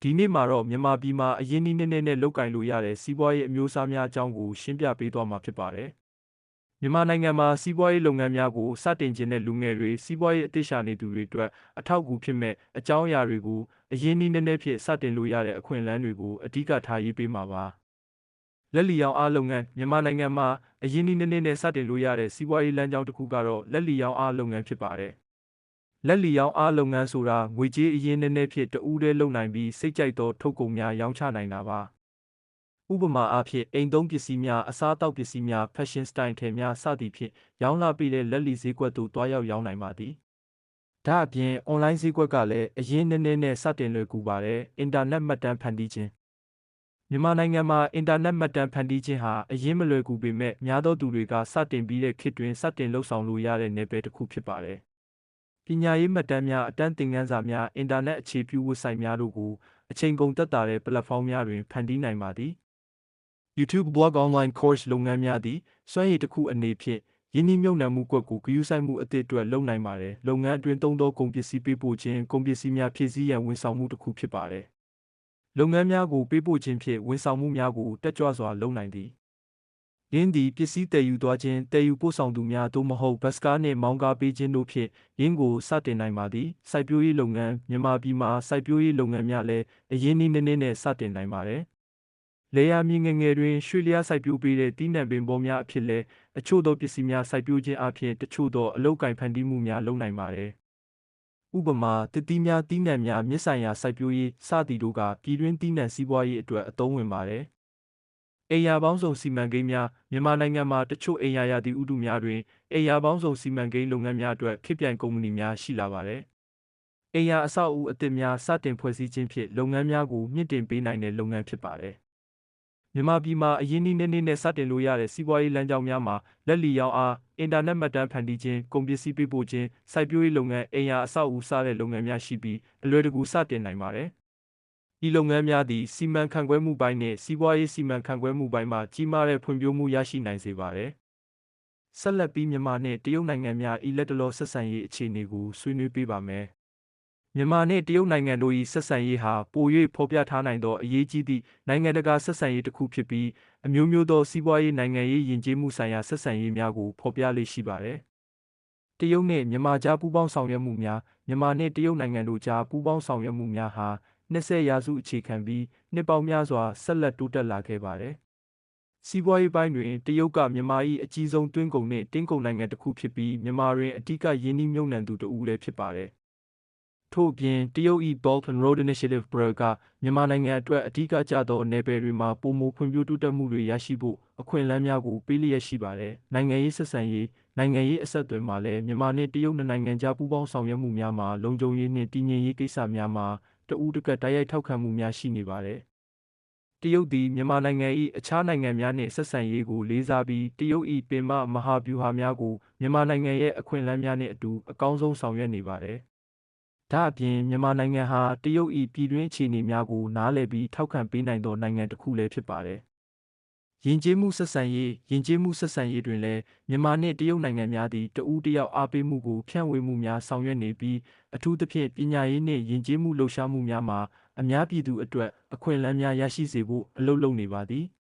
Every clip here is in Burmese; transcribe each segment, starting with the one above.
ဒီနေ့မှာတော့မြန်မာပြည်မှာအရင်းနှီးနည်းနည်းနဲ့လုပ်ကိုင်လို့ရတဲ့စီးပွားရေးအမျိုးအစားများအကြောင်းကိုရှင်းပြပေးသွားမှာဖြစ်ပါတယ်။မြန်မာနိုင်ငံမှာစီးပွားရေးလုပ်ငန်းများကိုစတင်ခြင်းတဲ့လူငယ်တွေစီးပွားရေးအသစ်ရှာနေသူတွေအတွက်အထောက်အကူဖြစ်မဲ့အကြောင်းအရာတွေကိုအရင်းနှီးနည်းနည်းဖြင့်စတင်လို့ရတဲ့အခွင့်အလမ်းတွေကိုအဓိကထားရေးပေးမှာပါ။လက်လီရောင်းအားလုပ်ငန်းမြန်မာနိုင်ငံမှာအရင်းနှီးနည်းနည်းနဲ့စတင်လို့ရတဲ့စီးပွားရေးလမ်းကြောင်းတစ်ခုကတော့လက်လီရောင်းအားလုပ်ငန်းဖြစ်ပါတယ်။လက်လီရောင်းအားလုပ်ငန်းဆိုတာငွေကြေးအရင်းနည်းနည်းဖြင့်တဦးတည်းလုပ်နိုင်ပြီးစိတ်ကြိုက်သောထုတ်ကုန်များရောင်းချနိုင်တာပါ။ဥပမာအားဖြင့်အိမ်သုံးပစ္စည်းများအစားအသောက်ပစ္စည်းများ fashion style ထည်များစသည်ဖြင့်ရောင်းလာပြီးတဲ့လက်လီဈေးကွက်သို့တွားရောက်ရောင်းနိုင်ပါသည်။ဒါအပြင် online ဈေးကွက်ကလည်းအရင်းနည်းနည်းနဲ့စတင်လွယ်ကူပါတယ်။အင်တာနက်မှတ်တမ်းဖန်တီးခြင်းမြန်မာနိုင်ငံမှာအင်တာနက်မှတ်တမ်းဖန်တီးခြင်းဟာအရင်မလွယ်ကူပေမဲ့များသောသူတွေကစတင်ပြီးတဲ့ခေတ်တွင်စတင်လှုပ်ဆောင်လို့ရတဲ့နယ်ပယ်တစ်ခုဖြစ်ပါတယ်။ပညာရေးမှတ်တမ်းများအတန်းသင်ခန်းစာများအင်တာနက်အခြေပြုဝက်ဆိုက်များတို့ကိုအချိန်ကုန်သက်သာတဲ့ platform များတွင်ဖန်တီးနိုင်ပါသည်။ YouTube blog online course လုပ်ငန်းများသည်စွမ်းရည်တစ်ခုအနေဖြင့်ယင်းနှိမ့်မြုပ်နှံမှုကွက်ကိုဂရုစိုက်မှုအသစ်အတွက်လုပ်နိုင်ပါတယ်။လုပ်ငန်းအတွင်းသုံးသောကုန်ပစ္စည်းပေးပို့ခြင်းကုန်ပစ္စည်းများဖြည့်ဆည်းရန်ဝန်ဆောင်မှုတစ်ခုဖြစ်ပါတယ်။လုပ်ငန်းများကိုပေးပို့ခြင်းဖြင့်ဝန်ဆောင်မှုများကိုတက်ကြွစွာလုပ်နိုင်သည်။ယင်းသည်ပစ္စည်းတည်ယူသွားခြင်းတည်ယူပို့ဆောင်သူများသို့မဟုတ်ဘတ်စကားနှင့်မောင်းကားပေးခြင်းတို့ဖြင့်ယင်းကိုစတင်နိုင်ပါသည်။စိုက်ပျိုးရေးလုပ်ငန်းမြန်မာပြည်မှာစိုက်ပျိုးရေးလုပ်ငန်းများလည်းအရင်းနှီးနည်းနည်းနဲ့စတင်နိုင်ပါတယ်။လေယာမြေငယ်ငယ်တွင်ရွှေလျားစိုက်ပျိုးပေးတဲ့တီးနှံပင်ပေါ်များအဖြစ်လည်းအချို့သောပစ္စည်းများစိုက်ပျိုးခြင်းအပြင်တချို့သောအလုပ်ကိုင်ဖန်တီးမှုများလုပ်နိုင်ပါတယ်။ဥပမာသစ်သီးများတီးနှံများမြစ်ဆိုင်ရာစိုက်ပျိုးရေးစသည်တို့ကပြည်တွင်းတီးနှံစီးပွားရေးအတွက်အသုံးဝင်ပါတယ်။အိမ်ယာပေါင်းစုံစီမံကိန်းများမြန်မာနိုင်ငံမှာတချို့အိမ်ယာရာသီဥတုများတွင်အိမ်ယာပေါင်းစုံစီမံကိန်းလုပ်ငန်းများအတွက်ခေတ်ပြိုင်ကုမ္ပဏီများရှိလာပါတယ်။အိမ်ယာအဆောက်အဦအသစ်များစတင်ဖွဲ့စည်းခြင်းဖြင့်လုပ်ငန်းများကိုမြင့်တင်ပေးနိုင်တဲ့လုပ်ငန်းဖြစ်ပါတယ်။မြန်မာပြည်မှာအရင်းနှီးနည်းနည်းနဲ့စတင်လို့ရတဲ့စီးပွားရေးလမ်းကြောင်းများမှာလက်လီရောင်းအားအင်တာနက်မှတ်တမ်းဖန်တီးခြင်းကုန်ပစ္စည်းပေးပို့ခြင်းစိုက်ပျိုးရေးလုပ်ငန်းအိမ်ယာအဆောက်အဦစတဲ့လုပ်ငန်းများရှိပြီးအလွယ်တကူစတင်နိုင်ပါတယ်။ဤလုပ်ငန်းများသည်စီမံခန့်ခွဲမှုပိုင်းနှင့်စီးပွားရေးစီမံခန့်ခွဲမှုပိုင်းမှာကြီးမားတဲ့ဖွံ့ဖြိုးမှုရရှိနိုင်စေပါတယ်။ဆက်လက်ပြီးမြန်မာနှင့်တရုတ်နိုင်ငံများ၏လက်တလောဆက်ဆံရေးအခြေအနေကိုဆွေးနွေးပေးပါမယ်။မြန်မာနှင့်တရုတ်နိုင်ငံတို့၏ဆက်ဆံရေးဟာပို၍ဖော်ပြထားနိုင်သောအရေးကြီးသည့်နိုင်ငံတကာဆက်ဆံရေးတစ်ခုဖြစ်ပြီးအမျိုးမျိုးသောစီးပွားရေးနိုင်ငံရေးယဉ်ကျေးမှုဆိုင်ရာဆက်ဆံရေးများကိုဖော်ပြလေ့ရှိပါတယ်။တရုတ်နှင့်မြန်မာကြားပူးပေါင်းဆောင်ရွက်မှုများမြန်မာနှင့်တရုတ်နိုင်ငံတို့ကြားပူးပေါင်းဆောင်ရွက်မှုများဟာ20ရာစုအခြေခံပြီးနှစ်ပေါင်းများစွာဆက်လက်တိုးတက်လာခဲ့ပါတယ်။စီးပွားရေးပိုင်းတွင်တရုတ်ကမြန်မာ၏အကြီးဆုံးတွင်းကုန်နှင့်တင်းကုန်နိုင်ငံတစ်ခုဖြစ်ပြီးမြန်မာတွင်အဓိကယင်းနှိမ့်မြုပ်နှံသူတစ်ဦးလည်းဖြစ်ပါတယ်။ထို့အပြင်တရုတ်၏ Belt and Road Initiative ကမြန်မာနိုင်ငံအတွက်အဓိကကျသောနယ်ပယ်တွေမှာပိုမိုဖွံ့ဖြိုးတိုးတက်မှုတွေရရှိဖို့အခွင့်အလမ်းများကိုပေးလျက်ရှိပါတယ်။နိုင်ငံရေးဆက်ဆံရေးနိုင်ငံရေးအဆက်အသွယ်မှာလည်းမြန်မာနှင့်တရုတ်နိုင်ငံကြားပူးပေါင်းဆောင်ရွက်မှုများမှာလုံခြုံရေးနှင့်တည်ငြိမ်ရေးကိစ္စများမှာတဦးတကတိုက်ရိုက်ထောက်ခံမှုများရှိနေပါတယ်။တရုတ်သည်မြန်မာနိုင်ငံ၏အခြားနိုင်ငံများနှင့်ဆက်ဆံရေးကိုလေးစားပြီးတရုတ်၏ပင်မမဟာဗျူဟာများကိုမြန်မာနိုင်ငံရဲ့အခွင့်အလမ်းများနှင့်အတူအကောင်းဆုံးဆောင်ရွက်နေပါတယ်။ဒါအပြင်မြန်မာနိုင်ငံဟာတရုတ်၏ပြည်တွင်းအခြေအနေများကိုနားလည်ပြီးထောက်ခံပေးနိုင်သောနိုင်ငံတစ်ခုလည်းဖြစ်ပါတယ်။ယဉ်ကျေးမှုဆက်ဆံရေးတွင်လည်းမြန်မာနှင့်တရုတ်နိုင်ငံများသည်တဦးတစ်ယောက်အားပေးမှုကိုဖြန့်ဝေမှုများဆောင်ရွက်နေပြီးအထူးသဖြင့်ပညာရေးနှင့်ယဉ်ကျေးမှုလှုပ်ရှားမှုများမှာအများပြည်သူအတွက်အခွင့်အလမ်းများရရှိစေဖို့အလုပ်လုပ်နေပါသည်။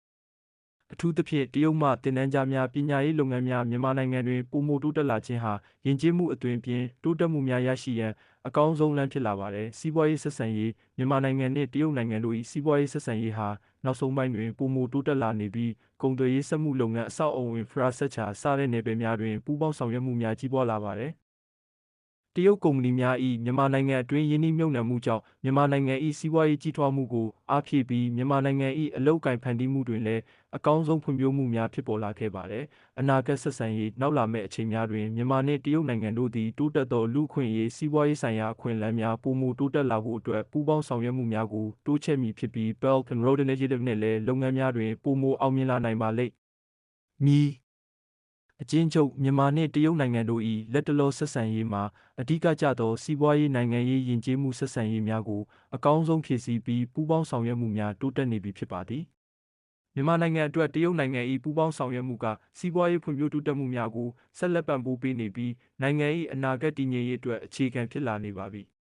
အထူးသဖြင့်တရုတ်မှသင်တန်းကြားများပညာရေးလုပ်ငန်းများမြန်မာနိုင်ငံတွင်ပိုမိုတိုးတက်လာခြင်းဟာယဉ်ကျေးမှုအသွင်အပြင်တိုးတက်မှုများရရှိရန်အကောင်းဆုံးလမ်းဖြစ်လာပါတယ်။စီးပွားရေးဆက်ဆံရေးမြန်မာနိုင်ငံနှင့်တရုတ်နိုင်ငံတို့၏စီးပွားရေးဆက်ဆံရေးဟာနောက်ဆုံးပိုင်းတွင်ပိုမိုတိုးတက်လာနေပြီးကုန်သွယ်ရေးစက်မှုလုပ်ငန်းအဆောက်အအုံ infrastructure စတဲ့နယ်ပယ်များတွင်ပူးပေါင်းဆောင်ရွက်မှုများကြီးပွားလာပါတယ်။တရုတ်ကုမ္ပဏီများ၏မြန်မာနိုင်ငံအတွင်းယင်းနှိမ့်မြုပ်နှံမှုကြောင့်မြန်မာနိုင်ငံ၏စီးပွားရေးကြီးထွားမှုကိုအားဖြည့်ပြီးမြန်မာနိုင်ငံ၏အလုပ်ကိုင်ဖန်တီးမှုတွင်လည်းအကောင်းဆုံးဖွံ့ဖြိုးမှုများဖြစ်ပေါ်လာခဲ့ပါတယ်။အနာဂတ်ဆက်ဆံရေးနောက်လာမယ့်အချိန်များတွင်မြန်မာနှင့်တရုတ်နိုင်ငံတို့သည်တိုးတက်သောလူ့အခွင့်အရေးစီးပွားရေးဆိုင်ရာအခွင့်အလမ်းများပိုမိုတိုးတက်လာဖို့အတွက်ပူးပေါင်းဆောင်ရွက်မှုများကိုတိုးချဲ့မည်ဖြစ်ပြီး Belt and Road Initiative နှင့်လည်းလုပ်ငန်းများတွင်ပိုမိုအောင်မြင်လာနိုင်ပါလိမ့်မည်။အကျဉ်းချုပ်မြန်မာနှင့်တရုတ်နိုင်ငံတို့၏လက်တလောဆက်ဆံရေးမှာအဓိကကျသောစီးပွားရေးနိုင်ငံရေးယဉ်ကျေးမှုဆက်ဆံရေးများကိုအကောင်းဆုံးဖြည့်ဆည်းပြီးပူးပေါင်းဆောင်ရွက်မှုများတိုးတက်နေပြီဖြစ်ပါသည်။မြန်မာနိုင်ငံအတွက်တရုတ်နိုင်ငံ၏ပူးပေါင်းဆောင်ရွက်မှုကစီးပွားရေးဖွံ့ဖြိုးတိုးတက်မှုများကိုဆက်လက်ပံ့ပိုးပေးနေပြီးနိုင်ငံ၏အနာဂတ်တည်ငြိမ်ရေးအတွက်အခြေခံဖြစ်လာနေပါပြီ။